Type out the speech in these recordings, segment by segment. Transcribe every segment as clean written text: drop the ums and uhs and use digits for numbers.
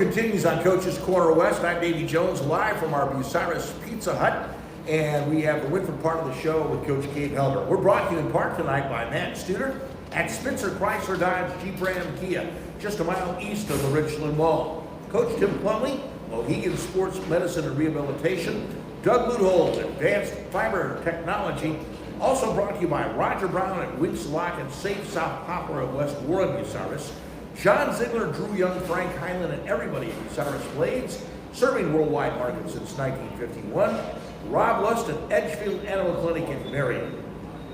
Continues on Coach's Corner West. I'm Davey Jones, live from our Bucyrus Pizza Hut, and we have the Wynford part of the show with Coach Gabe Helbert. We're brought to you in part tonight by Matt Studer at Spitzer Chrysler Dodge Jeep Ram Kia, just a mile east of the Richland Mall. Coach Tim Plumley, Mohegan Sports Medicine and Rehabilitation, Doug Luthold, Advanced Fiber Technology. Also brought to you by Roger Brown at Winks Lock and Safe South Poplar of West Warren, Bucyrus. John Ziegler, Drew Young, Frank Heinlein, and everybody at Bucyrus Blades, serving worldwide markets since 1951. Rob Lust at Edgefield Animal Clinic in Marion.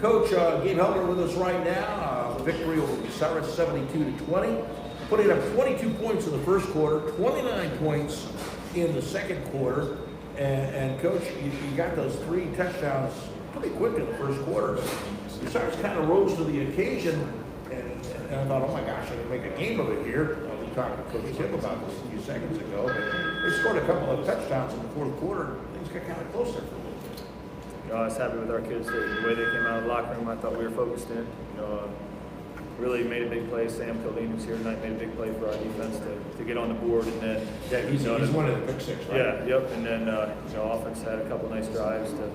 Coach Gabe Helbert with us right now. Victory over Bucyrus 72-20. Putting up 22 points in the first quarter, 29 points in the second quarter. And Coach, you got those 3 touchdowns pretty quick in the first quarter. Bucyrus kind of rose to the occasion. And I thought, oh my gosh, I can make a game of it here. We talked to Coach Tim about this a few seconds ago. But they scored a couple of touchdowns in the fourth quarter. Things got kind of closer for a little bit. I was happy with our kids, the way they came out of the locker room. I thought we were focused in. Really made a big play. Sam Colleen, who's here tonight, made a big play for our defense to get on the board. And then he's one of the pick six, right? Yeah, yep. And then offense had a couple nice drives to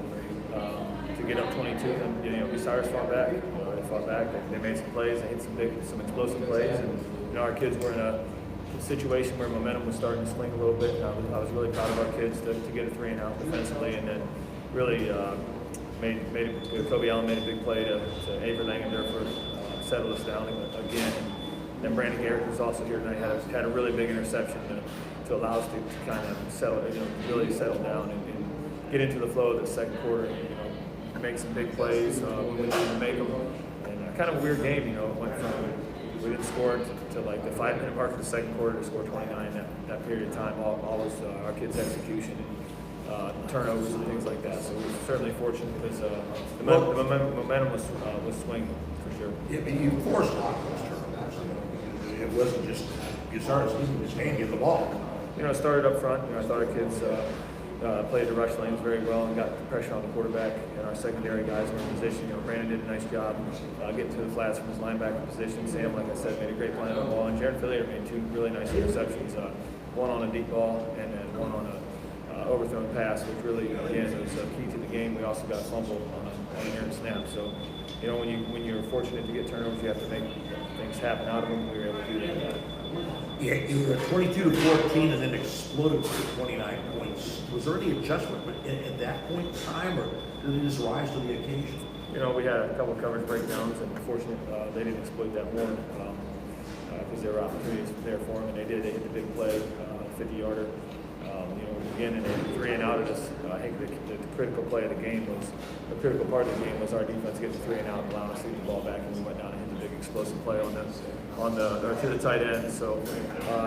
get up 22. And Bucyrus fought back. They fought back. They made some plays. They hit some explosive plays. And our kids were in a situation where momentum was starting to swing a little bit. And I was really proud of our kids to get a 3-and-out defensively, and then really Kobe Allen made a big play to Averlang and therefore settle us down again. And then Brandon Garrett, who's also here tonight, had a really big interception to allow us to kind of settle, really settle down and get into the flow of the second quarter. Make some big plays when we needed to make them. And kind of a weird game, it went from we didn't score to like the 5-minute mark of the second quarter to score 29 that period of time. All was our kids' execution and turnovers and things like that. So we were certainly fortunate because the momentum was swinging for sure. Yeah, but you forced a lot of those turnovers. It wasn't just Bucyrus just hand you the ball. It started up front. I thought our kids played the rush lanes very well and got the pressure on the quarterback, and our secondary guys were in position. Brandon did a nice job getting to the flats from his linebacker position. Sam, like I said, made a great play on the ball, and Jared Fillier made 2 really nice interceptions, one on a deep ball and then one on a overthrown pass, which really, again, was key to the game. We also got a fumble on an errant snap. So, when you're fortunate to get turnovers, you have to make things happen out of them. We were able to do that. Yeah, you were 22-14 and then exploded to 29 points. Was there any adjustment at that point in time, or did they just rise to the occasion? We had a couple of coverage breakdowns, and fortunately they didn't exploit that more because there were opportunities there for them, and they did. They hit the big play, 50-yarder. Again, in a 3-and-out, I think the critical play of the game the critical part of the game was our defense getting the 3-and-out and allowing us to get the ball back, and we went down and hit the big explosive play to the tight end. So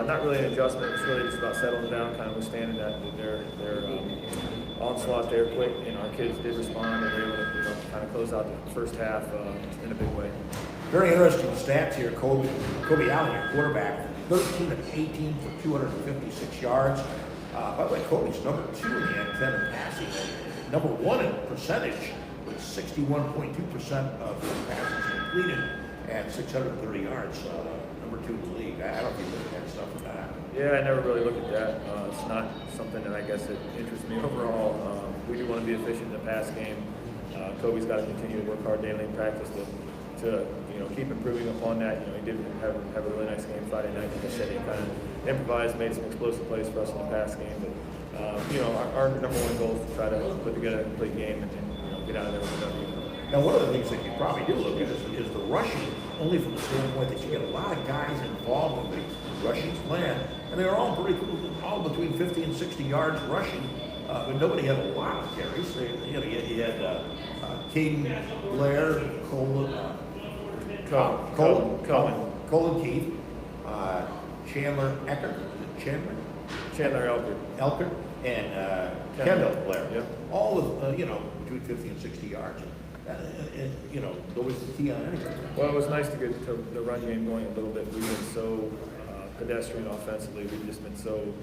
not really an adjustment. It's really just about settling down, kind of withstanding their onslaught there quick, and our kids did respond and were able to kind of close out the first half in a big way. Very interesting stats here. Kobe Allen, your quarterback, 13 of 18 for 256 yards. By the way, Kobe's number 2 in the N10 in passing, number 1 in percentage with 61.2% of his passes completed and 630 yards. Number 2 in the league. I don't think you look at that stuff or not. Yeah, I never really looked at that. It's not something that I guess that interests me overall. We do want to be efficient in the pass game. Kobe's got to continue to work hard daily in practice to keep improving upon that. He did have a really nice game Friday night. Like I said, he kind of improvised, made some explosive plays for us in the pass game. But our number 1 goal is to try to put together a complete game and get out of there with a W. Now, one of the things that you probably do look at is the rushing, only from the standpoint that you get a lot of guys involved in the rushing plan, and they're all pretty cool, all between 50 and 60 yards rushing, but nobody had a lot of carries. You had Caden Blair, Colleen Keith, Chandler Eckert, Chandler Elkert, and Kendall Blair. Yep. All with between 50 and 60 yards. Nobody's the key on anything. Well, it was nice to get the run game going a little bit. We've been so pedestrian offensively. We've just been so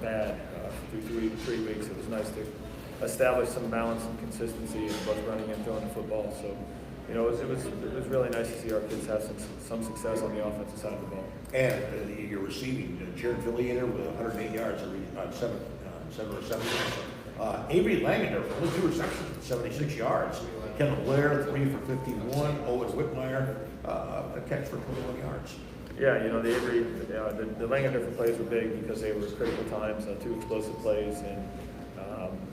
bad through 3 weeks. It was nice to establish some balance and consistency in both running and throwing the football. So it was really nice to see our kids have some success on the offensive side of the ball. And you're receiving Jared Villiator with 108 yards on seven receptions. Avery Langander for only 2 receptions, 76 yards. Kendall Blair, 3 for 51. Owen Whitmire, a catch for 21 yards. Yeah, the Avery, the Langan different plays were big because they were critical times, 2 explosive plays, and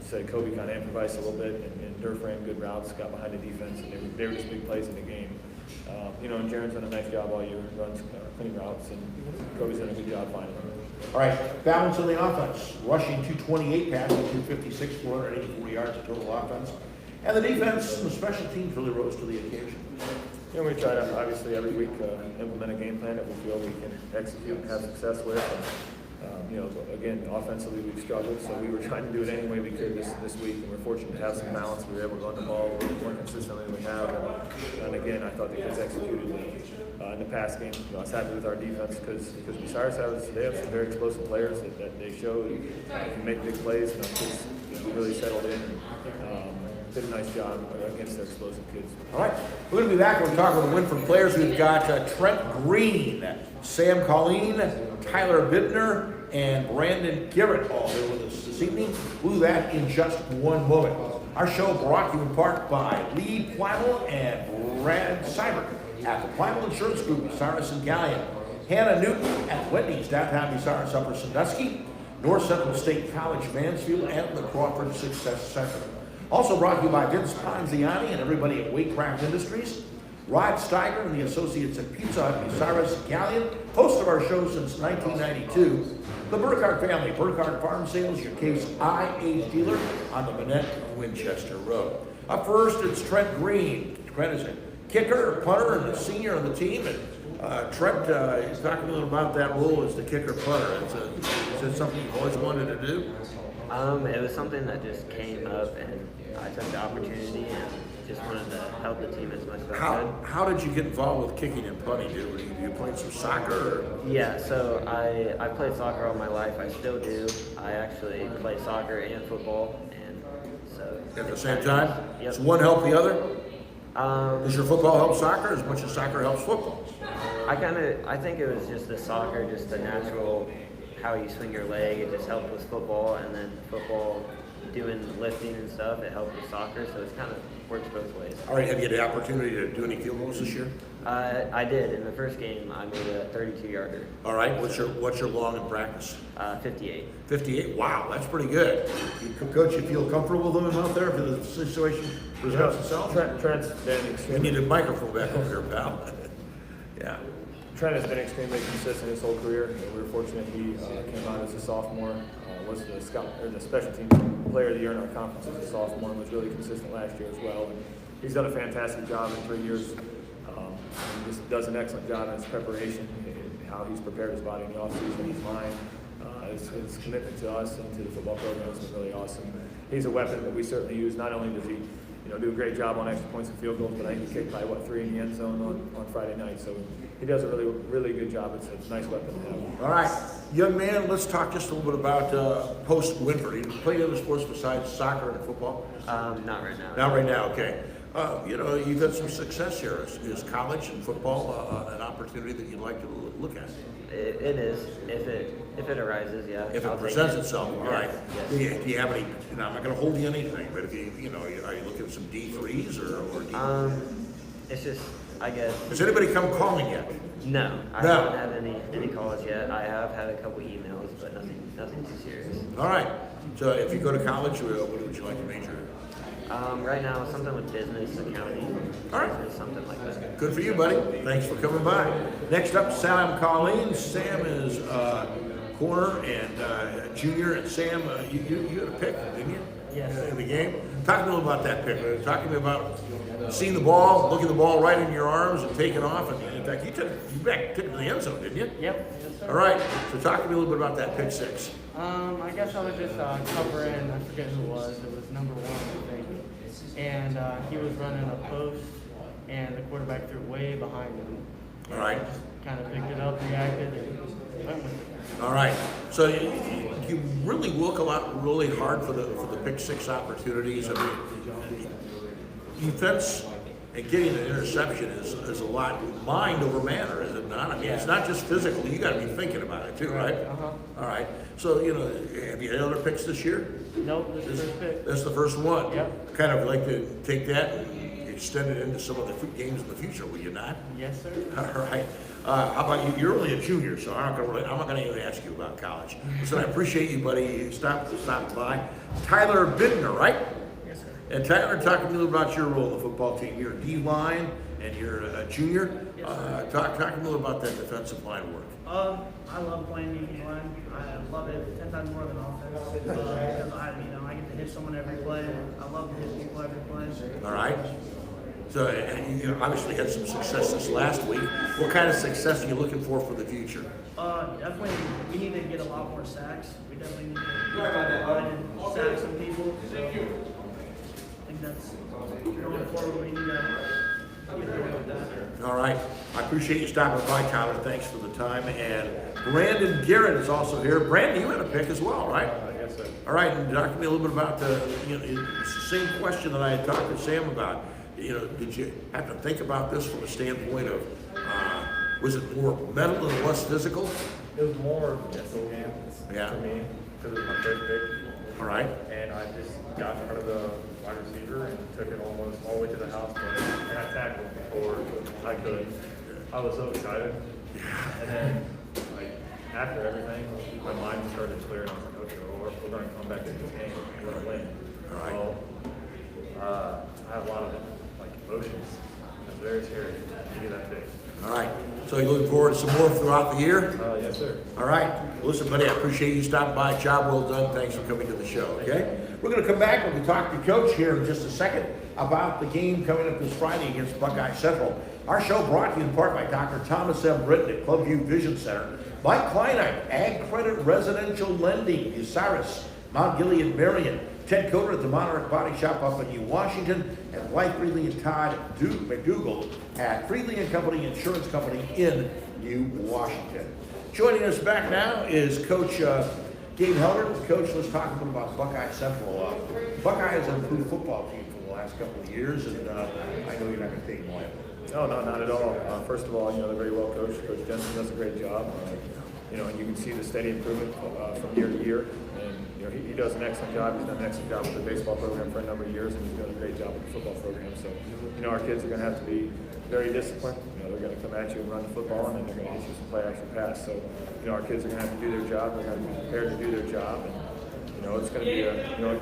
said Kobe kind of improvised a little bit, and Durf ran good routes, got behind the defense, and they were just big plays in the game. And Jaren's done a nice job all year, runs clean routes, and Kobe's done a good job finding them. All right, balance of the offense. Rushing 228, passing 256, 484 yards of total offense. And the defense and the special teams really rose to the occasion. We try to, obviously, every week implement a game plan that we feel we can execute and have success with. And, again, offensively we've struggled, so we were trying to do it any way we could this week, and we're fortunate to have some balance. We were able to run the ball a little more consistently than we have. And again, I thought the kids executed in the past game. I was happy with our defense because Bucyrus they have some very explosive players that they showed can make big plays, and our kids really settled in. Did a nice job against their explosive kids. All right, we're going to be back. We're talking with the Wynford players. We've got Trent Greene, Sam Colleen, Tyler Bindner, and Brandon Garrett all here with us this evening. We'll do that in just one moment. Our show brought to you in part by Lee Plymouth and Brad Seibert at the Plymouth Insurance Group, Bucyrus and Gallion. Hannah Newton at Wendy's, downtown Bucyrus, Upper Sandusky, North Central State College, Mansfield, and the Crawford Success Center. Also brought to you by Vince Ponziani and everybody at Waitcraft Industries, Rod Steiger and the associates at Pizza Hut, Bucyrus, Gallion, host of our show since 1992, the Burkhardt family, Burkhardt Farm Sales, your Case IH dealer on the Manette Winchester Road. Up first, it's Trent Greene. Trent is a kicker, punter, and a senior on the team. And Trent is talking a little about that role as the kicker punter. Is it something you've always wanted to do? It was something that just came up, and I took the opportunity and just wanted to help the team as much as I could. How did you get involved with kicking and punting? You played some soccer? Or? Yeah, so I played soccer all my life. I still do. I actually play soccer and football, and so at the same time? Yep. Does one help the other? Does your football help soccer as much as soccer helps football? I think it was just the soccer, just the natural how you swing your leg. It just helped with football, and then football doing lifting and stuff, it helped with soccer, so it kind of works both ways. All right, have you had the opportunity to do any field goals this year? I did. In the first game, I made a 32-yarder. All right, what's your long in practice? 58. 58, wow, that's pretty good. Coach, you feel comfortable with them out there if the situation presents itself? Trent's been You extremely... need a microphone back over here, pal. Yeah. Trent has been extremely consistent his whole career. We were fortunate he came out as a sophomore, was the special team player of the year in our conference as a sophomore, and was really consistent last year as well. And he's done a fantastic job in 3 years. He just does an excellent job in his preparation, how he's prepared his body in the offseason, his mind. His commitment to us and to the football program has been really awesome. He's a weapon that we certainly use. Not only does he do a great job on extra points and field goals, but I think he kicked by 3 in the end zone on Friday night. So he does a really, really good job. It's a nice weapon to have. All right, young man, let's talk just a little bit about post Wynford. You play other sports besides soccer and football? Not right now. Not right now, okay. You've had some success here. Is college and football an opportunity that you'd like to look at? It is, if it arises, yeah. If it I'll presents take it. itself, all right. Yes. Do you have any? I'm not going to hold you anything, but if are you looking at some D3s or D? It's just, I guess. Has anybody come calling yet? No, I No. haven't had any calls yet. I have had a couple emails, but nothing too serious. All right. So if you go to college, what would you like to major in? Right now, something with business, accounting, All right. business, something like that. Good for you, buddy. Thanks for coming by. Next up, Sam Colleen. Sam is corner and junior. And Sam, you had a pick, didn't you? Yes. In the game. Talk to me about that pick. Talk to me about seeing the ball, looking the ball right in your arms, and taking off. And in fact, you took it to the end zone, didn't you? Yep. Yes, sir. All right. So talk to me a little bit about that pick six. I guess I was just covering, I forget who it was number 1, I think. And he was running a post, and the quarterback threw way behind him. All right. I just kind of picked it up, reacted, and went with it. All right. So you really work really hard for the pick six opportunities. I mean, defense And getting an interception is a lot mind over matter, is it not? I mean, it's not just physical. You got to be thinking about it too, right? All right. So, have you had other picks this year? Nope, this is the first pick. That's the first one. Yep. Kind of like to take that and extend it into some of the games in the future, will you not? Yes, sir. All right. How about you? You're only a junior, so I'm not going to even ask you about college. Listen, I appreciate you, buddy. You stopped by. Tyler Bindner, right? Yes, sir. And Tyler, talk to me a little about your role in the football team. You're a D-line, and you're a junior. Yes, sir. Talk to me a little about that defensive line work. I love playing defensive line. I love it 10 times more than offense because I get to hit someone every play. I love to hit people every play. All right. So and you obviously had some success this last week. What kind of success are you looking for the future? Definitely, we need to get a lot more sacks. We definitely need to get on the line and sack some people. So I think that's going forward. We need to get going with that. All right. I appreciate you stopping by, Tyler. Thanks for the time. And Brandon Garrett is also here. Brandon, you had a pick as well, right? Yes, sir. All right. And talk to me a little bit about it's the same question that I had talked to Sam about. Did you have to think about this from a standpoint of, was it more mental and less physical? It was more mental game Yeah. for me because it was my first pick. All right. And I just got in front of the wide receiver and took it almost all the way to the house and I tackled before I could. I was so excited. And then, after everything, my mind started clearing. I was like, okay, well, we're going to come back into this game. We're going to win. All right. So, I had a lot of emotions. It's very scary to get that pick. All right. So you're looking forward to some more throughout the year? Yes, sir. All right. Listen, buddy, I appreciate you stopping by. Job well done. Thanks for coming to the show, okay? We're going to come back when we talk to Coach here in just a second about the game coming up this Friday against Buckeye Central. Our show brought to you in part by Dr. Thomas M. Britton at Clubview Vision Center, Mike Kleinite, Ag Credit Residential Lending, Osiris, Mount Gilead Marion, Ted Coder at the Monarch Body Shop up in New Washington, and Blythe Freely and Todd McDougall at Freely and Company Insurance Company in New Washington. Joining us back now is Coach Gabe Helbert. Coach, let's talk a little about Buckeye Central. Buckeye has an improved football team for the last couple of years, and I know you're not going to take them away. No, not at all. First of all, they're very well coached. Coach Jensen does a great job. And you can see the steady improvement from year to year. And he does an excellent job. He's done an excellent job with the baseball program for a number of years, and he's doing a great job with the football program. So, our kids are going to have to be very disciplined. They're going to come at you and run the football, and then they're going to hit you some play-action pass. So, our kids are going to have to do their job. They're going to be prepared to do their job. And, it's going to be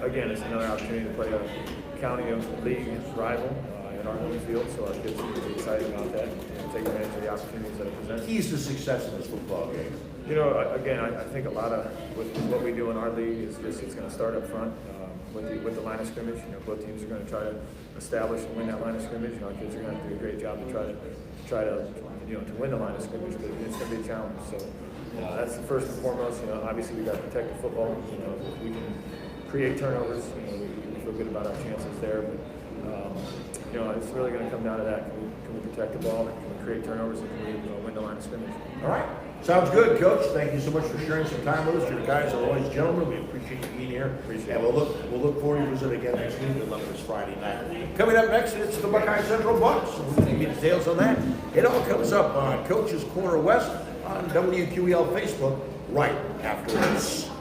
again, it's another opportunity to play a county league rival in our home field. So our kids are going to be excited about that and take advantage of the opportunities that are presented. Keys to success in this football game. Again, I think a lot of with what we do in our league is it's going to start up front with the line of scrimmage. Both teams are going to try to establish and win that line of scrimmage. Our kids are going to have to do a great job to try to win the line of scrimmage, but it's going to be a challenge. So that's the first and foremost. Obviously we got to protect the football. If we can create turnovers, we feel good about our chances there. But it's really going to come down to that. Can we protect the ball? Can we create turnovers? And can we win the line of scrimmage? All right. Sounds good, Coach. Thank you so much for sharing some time with us. You guys are always gentlemen. We appreciate you being here. And we'll look forward to visit again next week. We'll look this Friday night. Coming up next, it's the Buckeye Central Bucks. We'll give you details on that. It all comes up on Coach's Corner West on WQEL Facebook right after this.